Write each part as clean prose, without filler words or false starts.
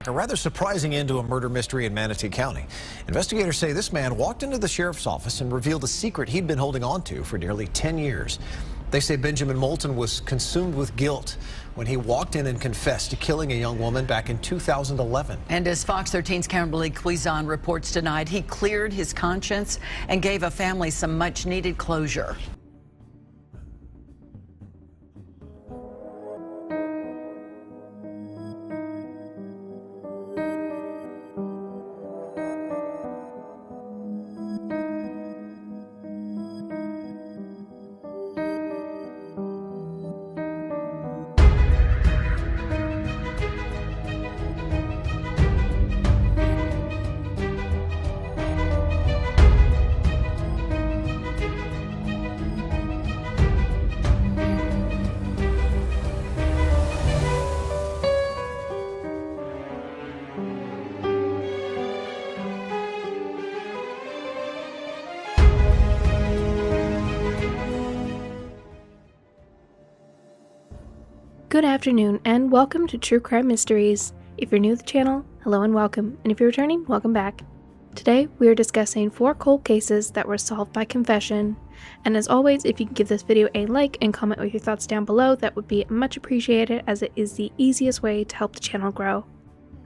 A rather surprising end to a murder mystery in Manatee County. Investigators say this man walked into the sheriff's office and revealed a secret he'd been holding on to for nearly 10 years. They say Benjamin Moulton was consumed with guilt when he walked in and confessed to killing a young woman back in 2011. And as Fox 13's Kimberly Quizon reports tonight, he cleared his conscience and gave a family some much-needed closure. Good afternoon and welcome to True Crime Mysteries. If you're new to the channel, hello and welcome, and if you're returning, welcome back. Today we are discussing 4 cold cases that were solved by confession, and as always, if you can give this video a like and comment with your thoughts down below, that would be much appreciated as it is the easiest way to help the channel grow.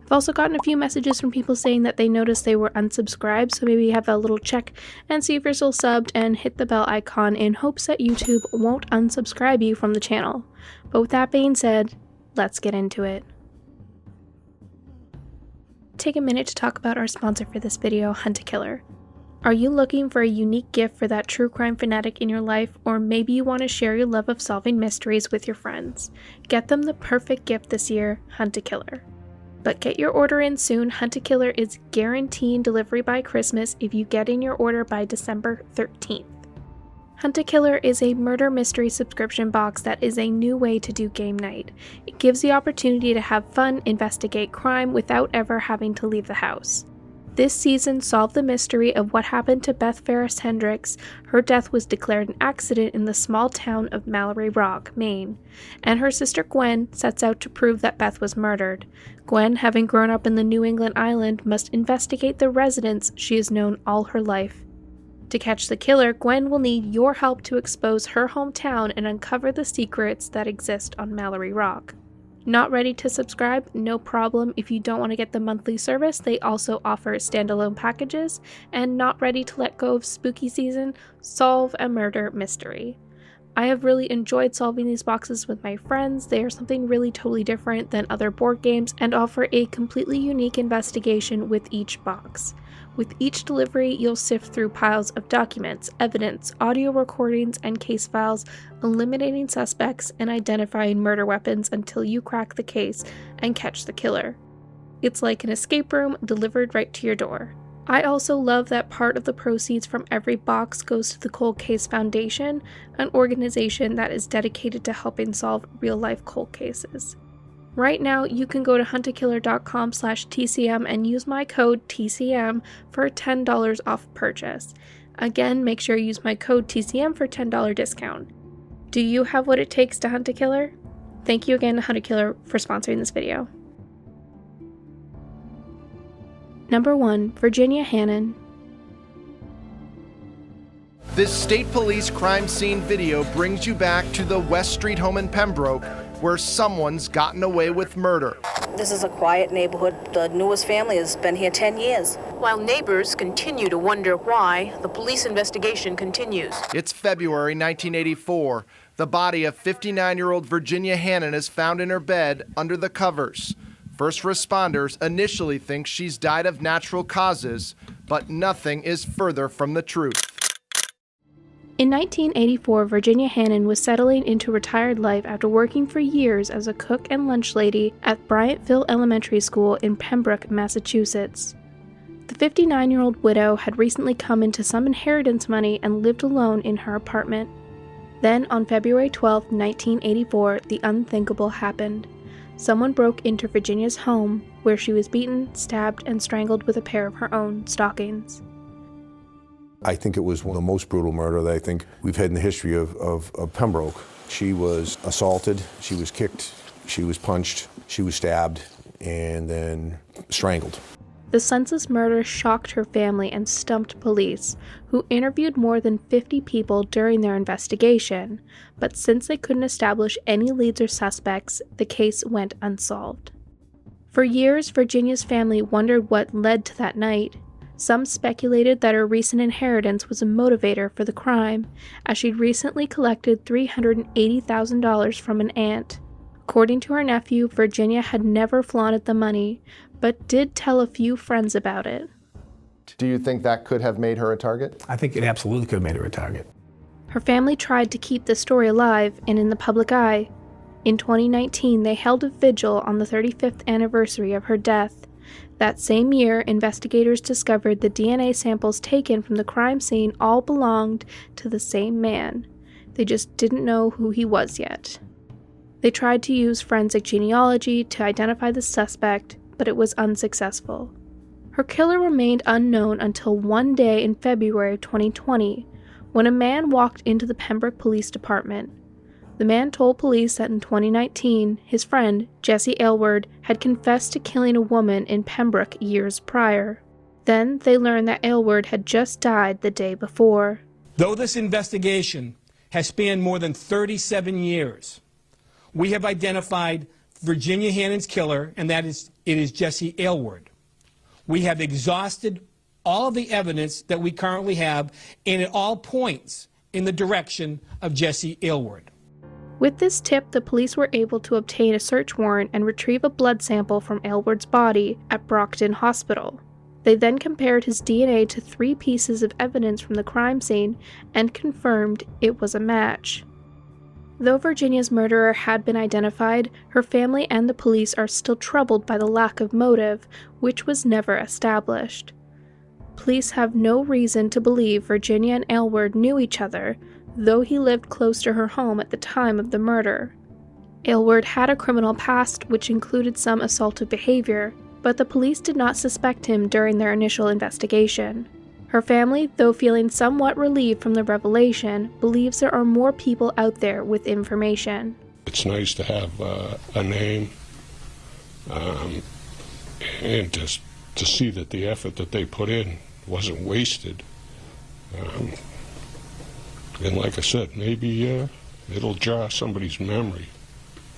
I've also gotten a few messages from people saying that they noticed they were unsubscribed, so maybe have a little check and see if you're still subbed and hit the bell icon in hopes that YouTube won't unsubscribe you from the channel. But with that being said, let's get into it. Take a minute to talk about our sponsor for this video, Hunt-A-Killer. Are you looking for a unique gift for that true crime fanatic in your life, or maybe you want to share your love of solving mysteries with your friends? Get them the perfect gift this year, Hunt-A-Killer. But get your order in soon. Hunt-A-Killer is guaranteeing delivery by Christmas if you get in your order by December 13th. Hunt-A-Killer is a murder mystery subscription box that is a new way to do game night. It gives the opportunity to have fun, investigate crime without ever having to leave the house. This season solved the mystery of what happened to Beth Ferris Hendricks. Her death was declared an accident in the small town of Mallory Rock, Maine, and her sister Gwen sets out to prove that Beth was murdered. Gwen, having grown up in the New England island, must investigate the residents she has known all her life. To catch the killer, Gwen will need your help to expose her hometown and uncover the secrets that exist on Mallory Rock. Not ready to subscribe? No problem. If you don't want to get the monthly service, they also offer standalone packages. And not ready to let go of spooky season? Solve a murder mystery. I have really enjoyed solving these boxes with my friends. They are something really totally different than other board games and offer a completely unique investigation with each box. With each delivery, you'll sift through piles of documents, evidence, audio recordings, and case files, eliminating suspects and identifying murder weapons until you crack the case and catch the killer. It's like an escape room delivered right to your door. I also love that part of the proceeds from every box goes to the Cold Case Foundation, an organization that is dedicated to helping solve real-life cold cases. Right now, you can go to huntakiller.com/TCM and use my code TCM for $10 off purchase. Again, make sure you use my code TCM for $10 discount. Do you have what it takes to hunt a killer? Thank you again to Hunt-A-Killer for sponsoring this video. Number 1. Virginia Hannon. This state police crime scene video brings you back to the West Street home in Pembroke, where someone's gotten away with murder. This is a quiet neighborhood. The newest family has been here 10 years. While neighbors continue to wonder why, the police investigation continues. It's February 1984. The body of 59-year-old Virginia Hannon is found in her bed under the covers. First responders initially think she's died of natural causes, but nothing is further from the truth. In 1984, Virginia Hannon was settling into retired life after working for years as a cook and lunch lady at Bryantville Elementary School in Pembroke, Massachusetts. The 59-year-old widow had recently come into some inheritance money and lived alone in her apartment. Then, on February 12, 1984, the unthinkable happened. Someone broke into Virginia's home, where she was beaten, stabbed, and strangled with a pair of her own stockings. I think it was one of the most brutal murder that I think we've had in the history of Pembroke. She was assaulted, she was kicked, she was punched, she was stabbed, and then strangled. The senseless murder shocked her family and stumped police, who interviewed more than 50 people during their investigation, but since they couldn't establish any leads or suspects, the case went unsolved. For years, Virginia's family wondered what led to that night. Some speculated that her recent inheritance was a motivator for the crime, as she'd recently collected $380,000 from an aunt. According to her nephew, Virginia had never flaunted the money, but did tell a few friends about it. Do you think that could have made her a target? I think it absolutely could have made her a target. Her family tried to keep the story alive and in the public eye. In 2019, they held a vigil on the 35th anniversary of her death. That same year, investigators discovered the DNA samples taken from the crime scene all belonged to the same man. They just didn't know who he was yet. They tried to use forensic genealogy to identify the suspect, but it was unsuccessful. Her killer remained unknown until one day in February 2020, when a man walked into the Pembroke Police Department. The man told police that in 2019, his friend, Jesse Aylward, had confessed to killing a woman in Pembroke years prior. Then they learned that Aylward had just died the day before. Though this investigation has spanned more than 37 years, we have identified Virginia Hannon's killer, and it is Jesse Aylward. We have exhausted all of the evidence that we currently have, and it all points in the direction of Jesse Aylward. With this tip, the police were able to obtain a search warrant and retrieve a blood sample from Aylward's body at Brockton Hospital. They then compared his DNA to 3 pieces of evidence from the crime scene and confirmed it was a match. Though Virginia's murderer had been identified, her family and the police are still troubled by the lack of motive, which was never established. Police have no reason to believe Virginia and Aylward knew each other, though he lived close to her home at the time of the murder. Aylward had a criminal past which included some assaultive behavior, but the police did not suspect him during their initial investigation. Her family, though feeling somewhat relieved from the revelation, believes there are more people out there with information. It's nice to have a name, and just to see that the effort that they put in wasn't wasted. And like I said, maybe it'll jar somebody's memory.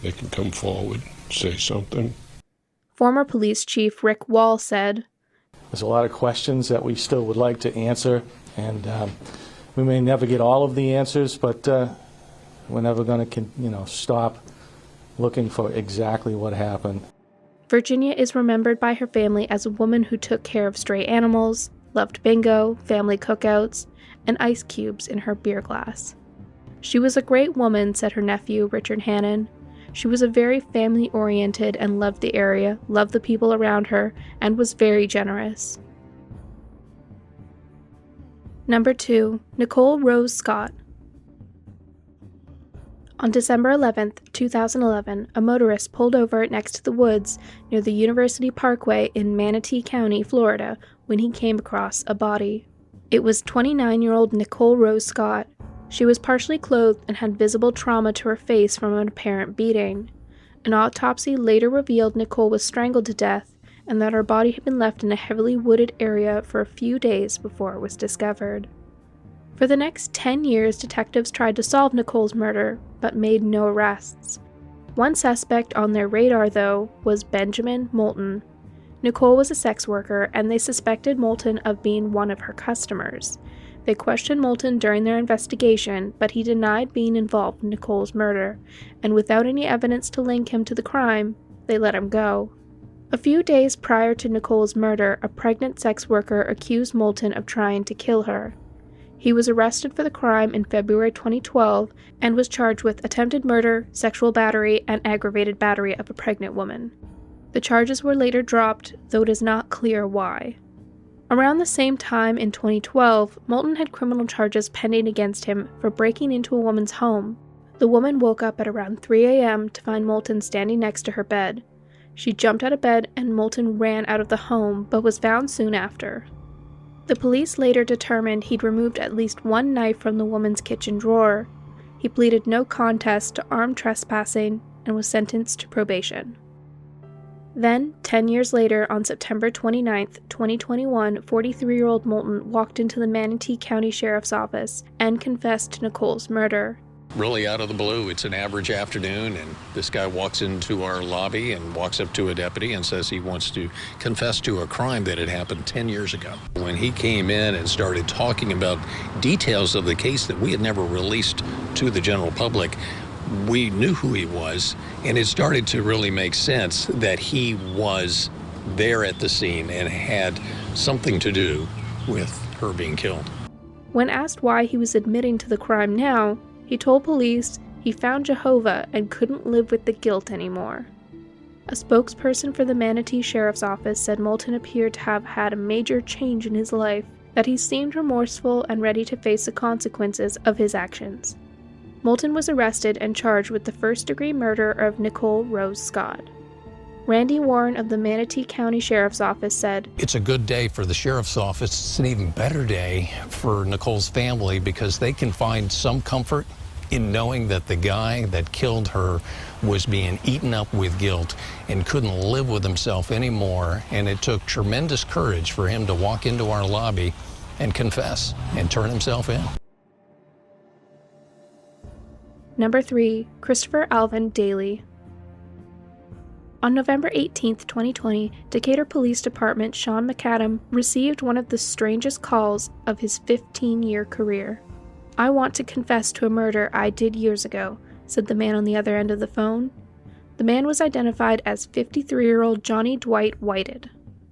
They can come forward, say something. Former Police Chief Rick Wall said, "There's a lot of questions that we still would like to answer, and we may never get all of the answers, but we're never going to, stop looking for exactly what happened." Virginia is remembered by her family as a woman who took care of stray animals, loved bingo, family cookouts, and ice cubes in her beer glass. She was a great woman, said her nephew, Richard Hannon. She was a very family-oriented and loved the area, loved the people around her, and was very generous. Number 2. Nicole Rose Scott. On December 11, 2011, a motorist pulled over next to the woods near the University Parkway in Manatee County, Florida, when he came across a body. It was 29-year-old Nicole Rose Scott. She was partially clothed and had visible trauma to her face from an apparent beating. An autopsy later revealed Nicole was strangled to death and that her body had been left in a heavily wooded area for a few days before it was discovered. For the next 10 years, detectives tried to solve Nicole's murder, but made no arrests. One suspect on their radar, though, was Benjamin Moulton. Nicole was a sex worker, and they suspected Moulton of being one of her customers. They questioned Moulton during their investigation, but he denied being involved in Nicole's murder, and without any evidence to link him to the crime, they let him go. A few days prior to Nicole's murder, a pregnant sex worker accused Moulton of trying to kill her. He was arrested for the crime in February 2012 and was charged with attempted murder, sexual battery, and aggravated battery of a pregnant woman. The charges were later dropped, though it is not clear why. Around the same time in 2012, Moulton had criminal charges pending against him for breaking into a woman's home. The woman woke up at around 3 a.m. to find Moulton standing next to her bed. She jumped out of bed and Moulton ran out of the home, but was found soon after. The police later determined he'd removed at least one knife from the woman's kitchen drawer. He pleaded no contest to armed trespassing and was sentenced to probation. Then, 10 years later, on September 29, 2021, 43-year-old Moulton walked into the Manatee County Sheriff's Office and confessed to Nicole's murder. Really out of the blue, it's an average afternoon, and this guy walks into our lobby and walks up to a deputy and says he wants to confess to a crime that had happened 10 years ago. When he came in and started talking about details of the case that we had never released to the general public, we knew who he was, and it started to really make sense that he was there at the scene and had something to do with her being killed. When asked why he was admitting to the crime now, he told police he found Jehovah and couldn't live with the guilt anymore. A spokesperson for the Manatee Sheriff's Office said Moulton appeared to have had a major change in his life, that he seemed remorseful and ready to face the consequences of his actions. Moulton was arrested and charged with the first-degree murder of Nicole Rose Scott. Randy Warren of the Manatee County Sheriff's Office said, "It's a good day for the Sheriff's Office. It's an even better day for Nicole's family because they can find some comfort in knowing that the guy that killed her was being eaten up with guilt and couldn't live with himself anymore, and it took tremendous courage for him to walk into our lobby and confess and turn himself in." Number 3. Christopher Alvin Dailey. On November 18, 2020, Decatur Police Department Sean McAdam received one of the strangest calls of his 15-year career. "I want to confess to a murder I did years ago," said the man on the other end of the phone. The man was identified as 53-year-old Johnny Dwight Whited.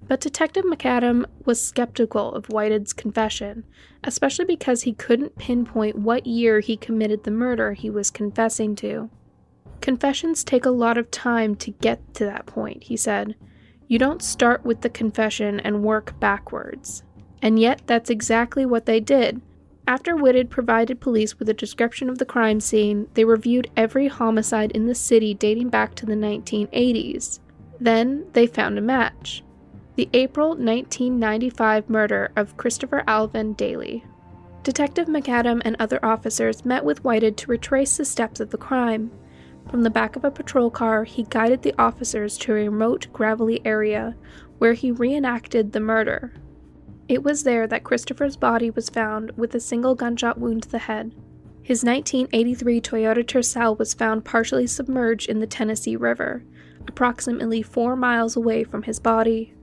But Detective McAdam was skeptical of Whited's confession, especially because he couldn't pinpoint what year he committed the murder he was confessing to. "Confessions take a lot of time to get to that point," he said. "You don't start with the confession and work backwards." And yet, that's exactly what they did. After Whited provided police with a description of the crime scene, they reviewed every homicide in the city dating back to the 1980s. Then, they found a match. The April 1995 murder of Christopher Alvin Dailey. Detective McAdam and other officers met with Whited to retrace the steps of the crime. From the back of a patrol car, he guided the officers to a remote, gravelly area where he reenacted the murder. It was there that Christopher's body was found with a single gunshot wound to the head. His 1983 Toyota Tercel was found partially submerged in the Tennessee River, approximately 4 miles away from his body.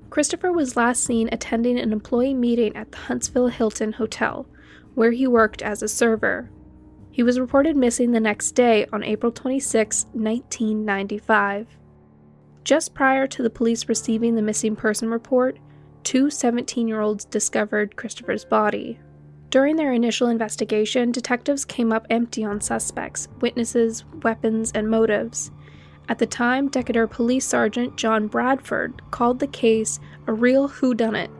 Christopher was last seen attending an employee meeting at the Huntsville Hilton Hotel, where he worked as a server. He was reported missing the next day on April 26, 1995. Just prior to the police receiving the missing person report, 2 17-year-olds discovered Christopher's body. During their initial investigation, detectives came up empty on suspects, witnesses, weapons, and motives. At the time, Decatur Police Sergeant John Bradford called the case a real whodunit.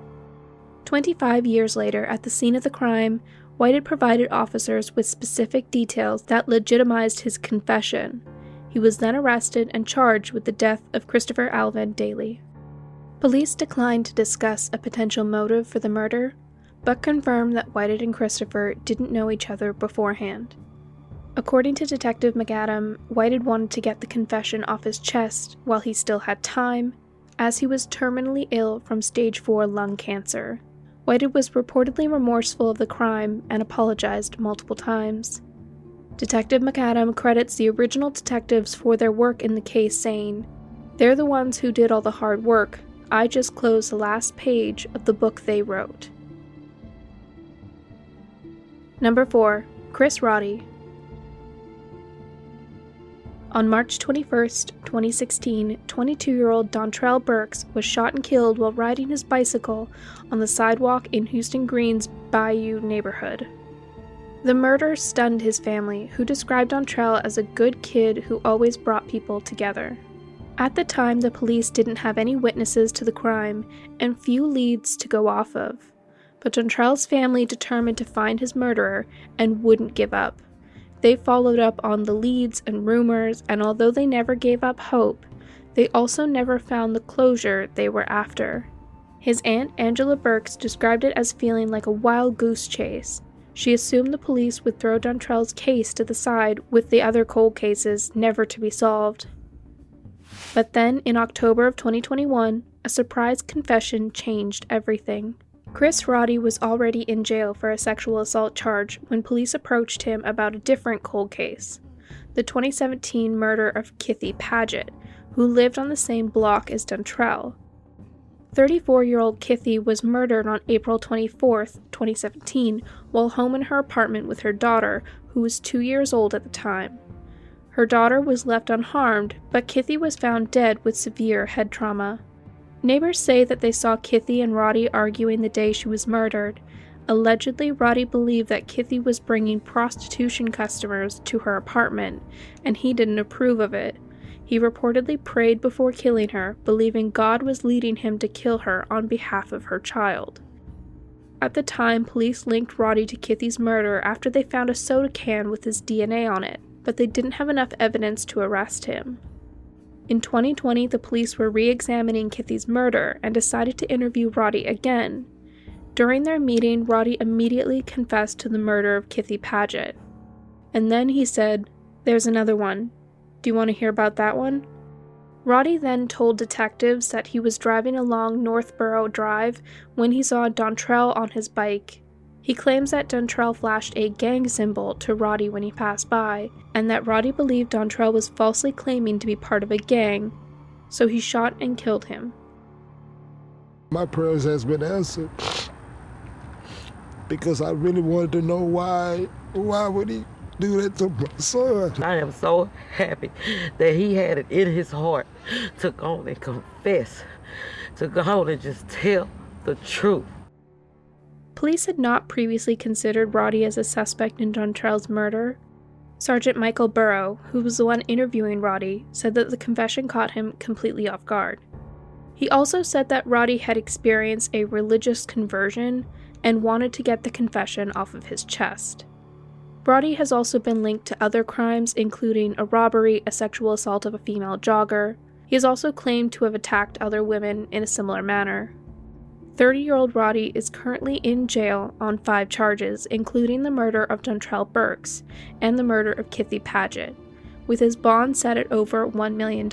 25 years later, at the scene of the crime, Whited provided officers with specific details that legitimized his confession. He was then arrested and charged with the death of Christopher Alvin Dailey. Police declined to discuss a potential motive for the murder, but confirmed that Whited and Christopher didn't know each other beforehand. According to Detective McAdam, Whited wanted to get the confession off his chest while he still had time, as he was terminally ill from stage 4 lung cancer. Whited was reportedly remorseful of the crime and apologized multiple times. Detective McAdam credits the original detectives for their work in the case, saying, "They're the ones who did all the hard work. I just closed the last page of the book they wrote." Number 4. Chris Roddy. On March 21, 2016, 22-year-old Dontrell Burks was shot and killed while riding his bicycle on the sidewalk in Houston Green's Bayou neighborhood. The murder stunned his family, who described Dontrell as a good kid who always brought people together. At the time, the police didn't have any witnesses to the crime and few leads to go off of, but Dontrell's family determined to find his murderer and wouldn't give up. They followed up on the leads and rumors, and although they never gave up hope, they also never found the closure they were after. His aunt, Angela Burks, described it as feeling like a wild goose chase. She assumed the police would throw Dontrell's case to the side with the other cold cases never to be solved. But then, in October of 2021, a surprise confession changed everything. Roddy was already in jail for a sexual assault charge when police approached him about a different cold case, the 2017 murder of Kitty Paget, who lived on the same block as Dontrell. 34-year-old Kitty was murdered on April 24, 2017, while home in her apartment with her daughter, who was 2 years old at the time. Her daughter was left unharmed, but Kitty was found dead with severe head trauma. Neighbors say that they saw Kitty and Roddy arguing the day she was murdered. Allegedly, Roddy believed that Kitty was bringing prostitution customers to her apartment, and he didn't approve of it. He reportedly prayed before killing her, believing God was leading him to kill her on behalf of her child. At the time, police linked Roddy to Kitty's murder after they found a soda can with his DNA on it, but they didn't have enough evidence to arrest him. In 2020, the police were re-examining Kitty's murder and decided to interview Roddy again. During their meeting, Roddy immediately confessed to the murder of Kitty Paget. And then he said, "There's another one. Do you want to hear about that one?" Roddy then told detectives that he was driving along Northborough Drive when he saw Dontrell on his bike. He claims that Dontrell flashed a gang symbol to Roddy when he passed by, and that Roddy believed Dontrell was falsely claiming to be part of a gang, so he shot and killed him. My prayers has been answered because I really wanted to know why would he do that to my son. I am so happy that he had it in his heart to go and confess, to go and just tell the truth. Police had not previously considered Roddy as a suspect in Dontrell's murder. Sergeant Michael Burrow, who was the one interviewing Roddy, said that the confession caught him completely off guard. He also said that Roddy had experienced a religious conversion and wanted to get the confession off of his chest. Roddy has also been linked to other crimes, including a robbery, a sexual assault of a female jogger. He has also claimed to have attacked other women in a similar manner. 30-year-old Roddy is currently in jail on 5 charges, including the murder of Dontrell Burks and the murder of Kitty Paget, with his bond set at over $1 million.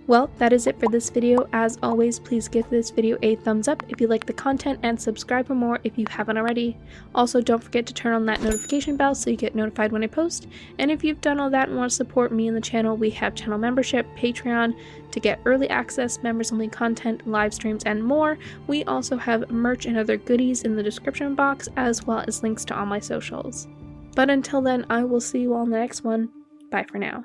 Well, that is it for this video. As always, please give this video a thumbs up if you like the content and subscribe for more if you haven't already. Also, don't forget to turn on that notification bell so you get notified when I post. And if you've done all that and want to support me and the channel, we have channel membership, Patreon, to get early access, members-only content, live streams, and more. We also have merch and other goodies in the description box, as well as links to all my socials. But until then, I will see you all in the next one. Bye for now.